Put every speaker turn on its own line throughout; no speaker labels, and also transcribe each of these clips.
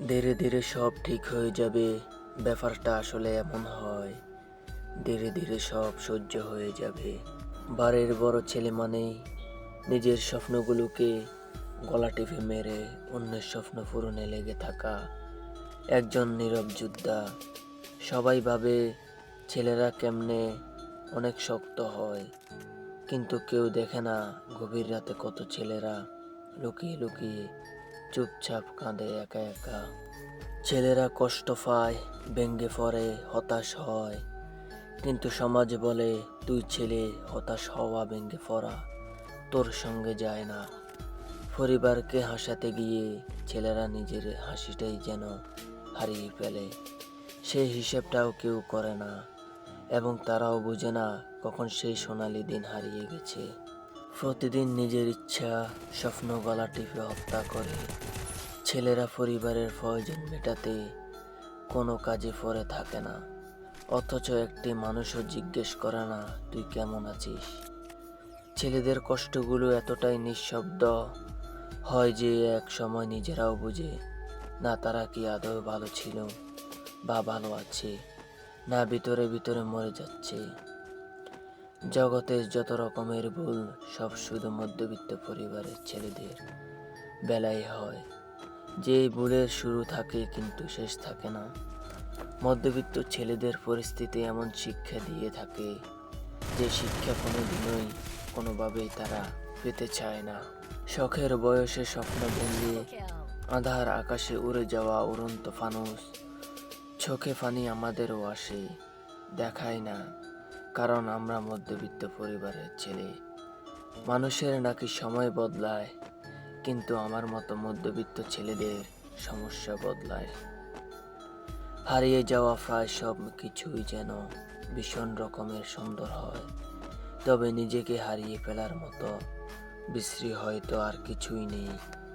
ধীরে ধীরে সব ঠিক হয়ে যাবে, ব্যাপারটা আসলে এমন হয়। ধীরে ধীরে সব সহ্য হয়ে যাবে। বাড়ির বড় ছেলে মানেই নিজের স্বপ্নগুলোকে গলা টিপে মেরে অন্যের স্বপ্ন পূরণে লেগে থাকা একজন নীরব যোদ্ধা। সবাই ভাবে ছেলেরা কেমনে অনেক শক্ত হয়, কিন্তু কেউ দেখে না গভীর রাতে কত ছেলেরা লুকিয়ে লুকিয়ে চুপচাপ কাঁদে একা একা। ছেলেরা কষ্ট পায়, ভেঙে পড়ে, হতাশ হয়, কিন্তু সমাজ বলে তুই ছেলে, হতাশ হওয়া ভেঙে পড়া তোর সঙ্গে যায় না। পরিবারকে হাসাতে গিয়ে ছেলেরা নিজের হাসিটাই যেন হারিয়ে ফেলে, সেই হিসেবটাও কেউ করে না, এবং তারাও বোঝে না কখন সেই সোনালি দিন হারিয়ে গেছে। প্রতিদিন নিজের ইচ্ছা স্বপ্ন গলা টিপে হত্যা করে ছেলেরা পরিবারের প্রয়োজন মেটাতে কোনো কাজে পড়ে থাকে না, অথচ একটি মানুষও জিজ্ঞেস করে না তুই কেমন আছিস। ছেলেদের কষ্টগুলো এতটাই নিঃশব্দ হয় যে এক সময় নিজেরাও বুঝে না তারা কি আদৌ ভালো ছিল বা ভালো আছে, না ভিতরে ভিতরে মরে যাচ্ছে। জগতের যত রকমের ভুল সব শুধু মধ্যবিত্ত পরিবারের ছেলেদের বেলায় হয়, যে ভুলের শুরু থাকে কিন্তু শেষ থাকে না। মধ্যবিত্ত ছেলেদের পরিস্থিতি এমন শিক্ষা দিয়ে থাকে যে শিক্ষা কোনোদিনই কোনোভাবেই তারা পেতে চায় না। শখের বয়সে স্বপ্ন ভেঙে আঁধার আকাশে উড়ে যাওয়া উড়ন্ত ফানুস, চোখে পানি আমাদেরও আসে, দেখায় না, কারণ আমরা মধ্যবিত্ত পরিবারের ছেলে। মানুষের নাকি সময় বদলায়, কিন্তু আমার মতো মধ্যবিত্ত ছেলেদের সমস্যা বদলায়। হারিয়ে যাওয়া প্রায় সব কিছুই যেন ভীষণ রকমের সুন্দর হয়, তবে নিজেকে হারিয়ে ফেলার মতো বিশ্রী হয়তো আর কিছুই নেই।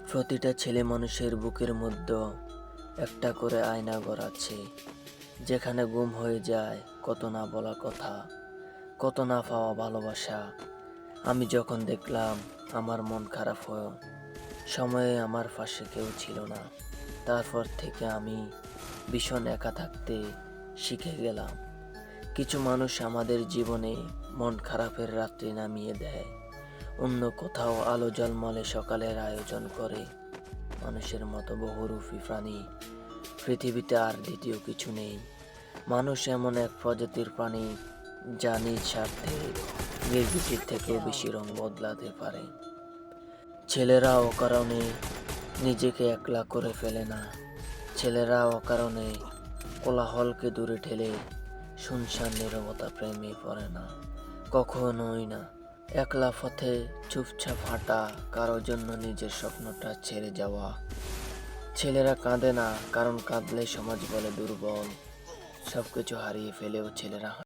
প্রতিটা ছেলে মানুষের বুকের মধ্যে একটা করে আয়নাঘর আছে, যেখানে গুম হয়ে যায় কত না বলা কথা, কত না পাওয়া ভালোবাসা। আমি যখন দেখলাম আমার মন খারাপ হয়, সময়ে আমার পাশে কেউ ছিল না, তারপর থেকে আমি ভীষণ একা থাকতে শিখে গেলাম। কিছু মানুষ আমাদের জীবনে মন খারাপের রাত্রি নামিয়ে দেয়, অন্য কোথাও আলো ঝলমলে সকালের আয়োজন করে। মানুষের মতো বহুরূপী প্রাণী পৃথিবীতে আর দ্বিতীয় কিছু নেই। মানুষ এমন এক প্রজাতির প্রাণী যা নিজ স্বার্থে নির্বিচির থেকেও বেশি রং বদলাতে পারে। ছেলেরা অকারণে নিজেকে একলা করে ফেলে না, ছেলেরা অকারণে কোলাহলকে দূরে ঠেলে শুনশান নীরবতা প্রেমে পড়ে না, কখনোই না। একলা পথে চুপচাপ হাঁটা, কারোর জন্য নিজের স্বপ্নটা ছেড়ে যাওয়া। ছেলেরা কাঁদে না, কারণ কাঁদলে সমাজ বলে দুর্বল। সবকিছু হারিয়ে ফেলেও ছেলেরা